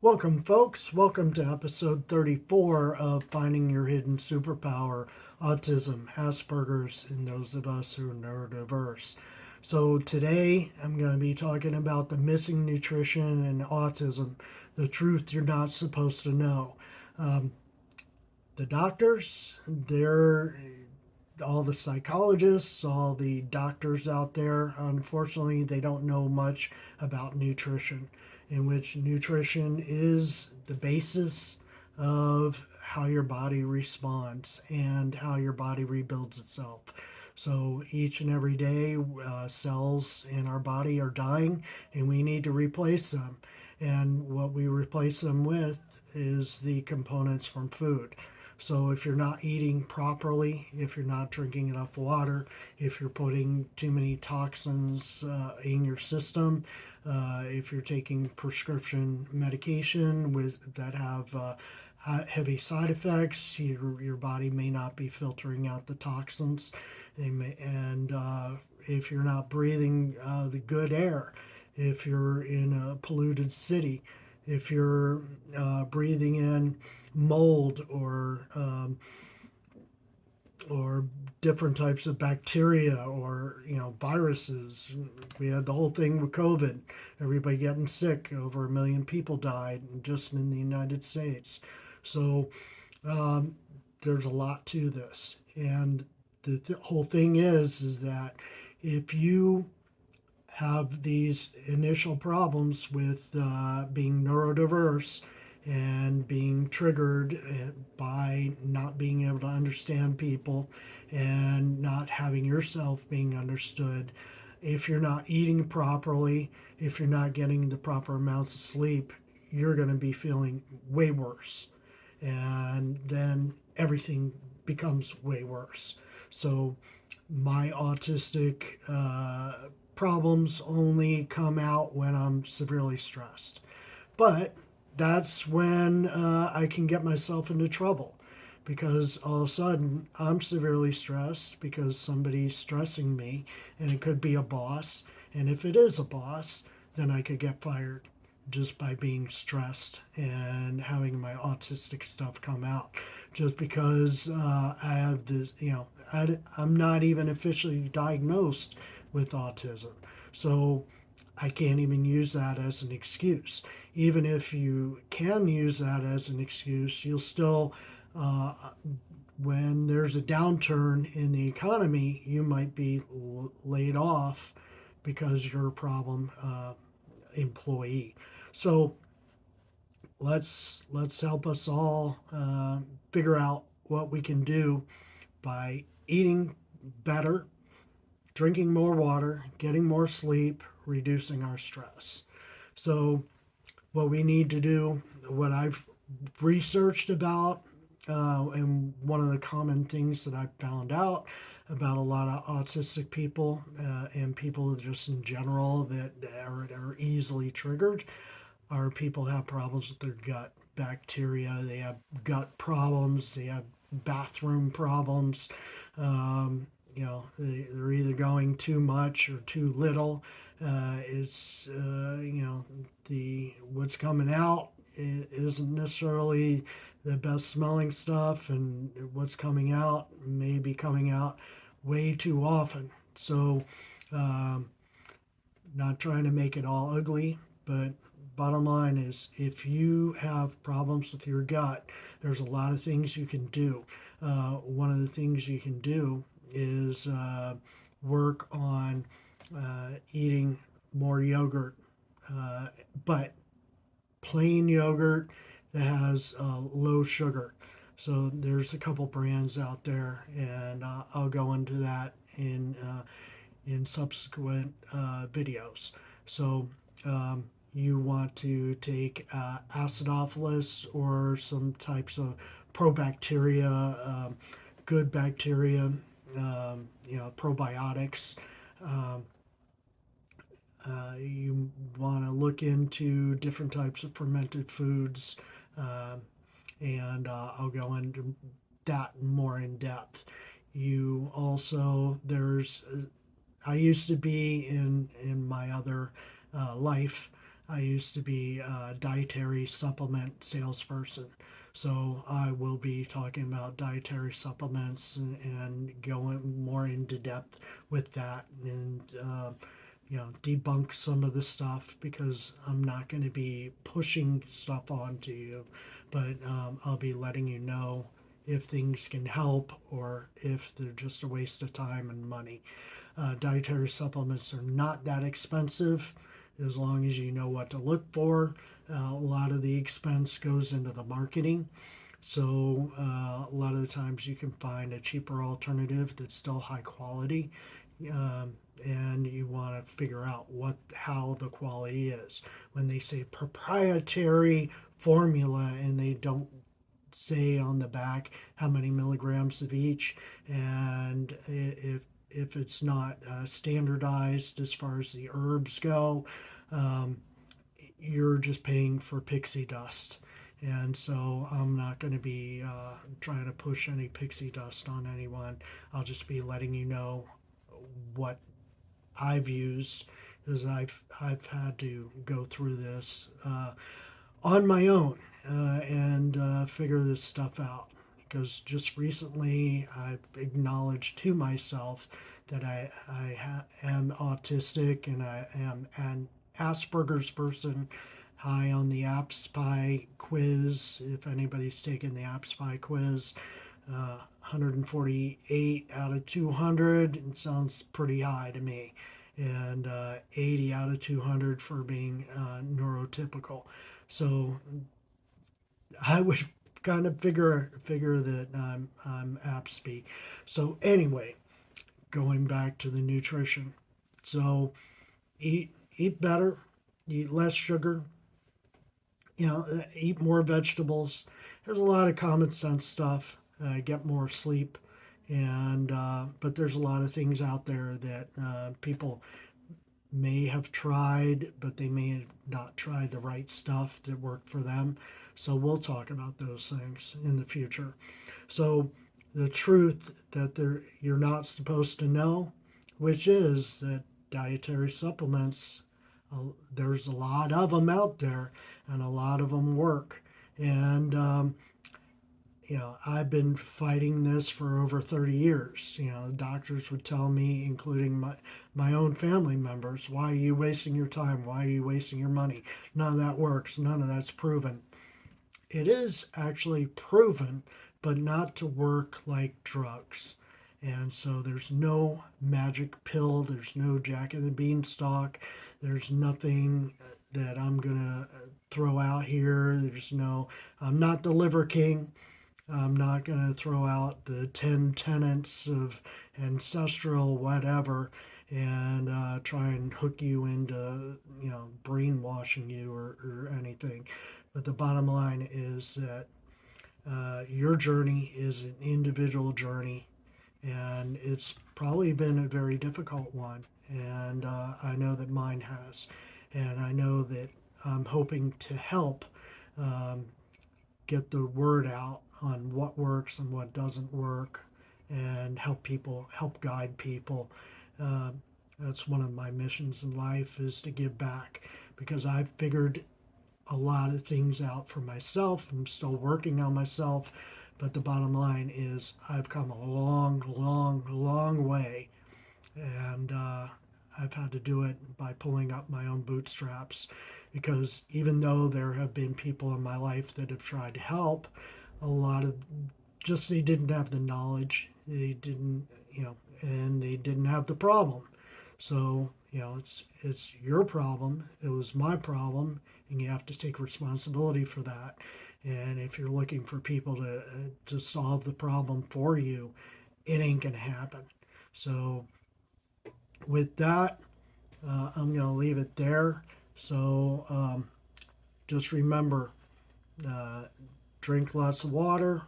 Welcome, folks. Welcome to episode 34 of Finding Your Hidden Superpower Autism, Asperger's, and those of us who are neurodiverse. So, today I'm going to be talking about the missing nutrition and autism, the truth you're not supposed to know. Um, the doctors, they're all the psychologists, all the doctors out there, unfortunately, they don't know much about nutrition, in which nutrition is the basis of how your body responds and how your body rebuilds itself. So each and every day, cells in our body are dying, and we need to replace them. And what we replace them with is the components from food. So if you're not eating properly, if you're not drinking enough water, if you're putting too many toxins in your system, if you're taking prescription medication that have heavy side effects, your body may not be filtering out the toxins. And if you're not breathing the good air, if you're in a polluted city, if you're breathing in mold or different types of bacteria or viruses. We had the whole thing with COVID, everybody getting sick. Over 1 million people died just in the United States. So um, there's a lot to this, and the whole thing is that if you have these initial problems with being neurodiverse and being triggered by not being able to understand people and not having yourself being understood. If you're not eating properly, if you're not getting the proper amounts of sleep, you're going to be feeling way worse. And then everything becomes way worse. So, my autistic problems only come out when I'm severely stressed. But that's when I can get myself into trouble because all of a sudden I'm severely stressed because somebody's stressing me, and it could be a boss. And if it is a boss, then I could get fired just by being stressed and having my autistic stuff come out. Just because I have this, I'm not even officially diagnosed with autism. So I can't even use that as an excuse. Even if you can use that as an excuse, you'll still, uh, when there's a downturn in the economy, you might be laid off because you're a problem employee. So let's help us all figure out what we can do by eating better, drinking more water, getting more sleep, reducing our stress. So, what we need to do, what I've researched about, and one of the common things that I've found out about a lot of autistic people and people just in general that are easily triggered are people who have problems with their gut bacteria. They have gut problems. They have bathroom problems. They're either going too much or too little. It's the what's coming out isn't necessarily the best smelling stuff, and what's coming out may be coming out way too often. So, um, not trying to make it all ugly, but bottom line is if you have problems with your gut, there's a lot of things you can do. One of the things you can do is work on eating more yogurt, but plain yogurt that has low sugar. So there's a couple brands out there, and I'll go into that in subsequent videos. So you want to take acidophilus or some types of probacteria, good bacteria, probiotics. Um, you want to look into different types of fermented foods, uh, and I'll go into that more in depth. You also, I used to be in my other life, I used to be a dietary supplement salesperson. So I will be talking about dietary supplements and going more into depth with that and debunk some of the stuff because I'm not going to be pushing stuff onto you, but I'll be letting you know if things can help or if they're just a waste of time and money. Dietary supplements are not that expensive as long as you know what to look for. A lot of the expense goes into the marketing. So a lot of the times you can find a cheaper alternative that's still high quality, um, and you want to figure out how the quality is. When they say proprietary formula and they don't say on the back how many milligrams of each, and if it's not standardized as far as the herbs go, um, you're just paying for pixie dust. And so I'm not going to be trying to push any pixie dust on anyone. I'll just be letting you know what I've used, as I've had to go through this on my own and figure this stuff out. Because just recently I've acknowledged to myself that I am autistic and I am an Asperger's person. High on the AppSpy quiz. If anybody's taken the AppSpy quiz, 148 out of 200. It sounds pretty high to me, and 80 out of 200 for being neurotypical. So I would kind of figure that I'm AppSpy. So anyway, going back to the nutrition. So eat better, eat less sugar, eat more vegetables. There's a lot of common sense stuff. Get more sleep, and but there's a lot of things out there that people may have tried, but they may have not tried the right stuff that worked for them. So we'll talk about those things in the future. So the truth that you're not supposed to know, which is that dietary supplements, there's a lot of them out there, and a lot of them work. And I've been fighting this for over 30 years. Doctors would tell me, including my own family members, why are you wasting your time? Why are you wasting your money? None of that works. None of that's proven. It is actually proven, but not to work like drugs. And so there's no magic pill. There's no Jack of the Beanstalk. There's nothing that I'm going to throw out here. I'm not the Liver King. I'm not going to throw out the 10 tenets of ancestral whatever and try and hook you into, brainwashing you or anything. But the bottom line is that your journey is an individual journey, and it's probably been a very difficult one. And I know that mine has. And I know that I'm hoping to help um, get the word out on what works and what doesn't work and help guide people. Uh, that's one of my missions in life, is to give back, because I've figured a lot of things out for myself. I'm still working on myself, but the bottom line is I've come a long, long, long way, and I've had to do it by pulling up my own bootstraps. Because even though there have been people in my life that have tried to help, a lot of just they didn't have the knowledge, they didn't, and they didn't have the problem. So it's your problem. It was my problem, and you have to take responsibility for that. And if you're looking for people to solve the problem for you, it ain't gonna happen. So with that, I'm gonna leave it there. So just remember, uh, drink lots of water,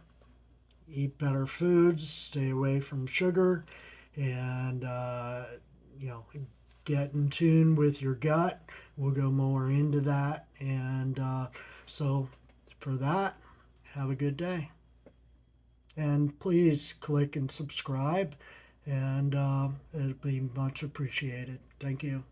eat better foods, stay away from sugar, and you know, get in tune with your gut. We'll go more into that. And so, for that, have a good day. And please click and subscribe, and it'd be much appreciated. Thank you.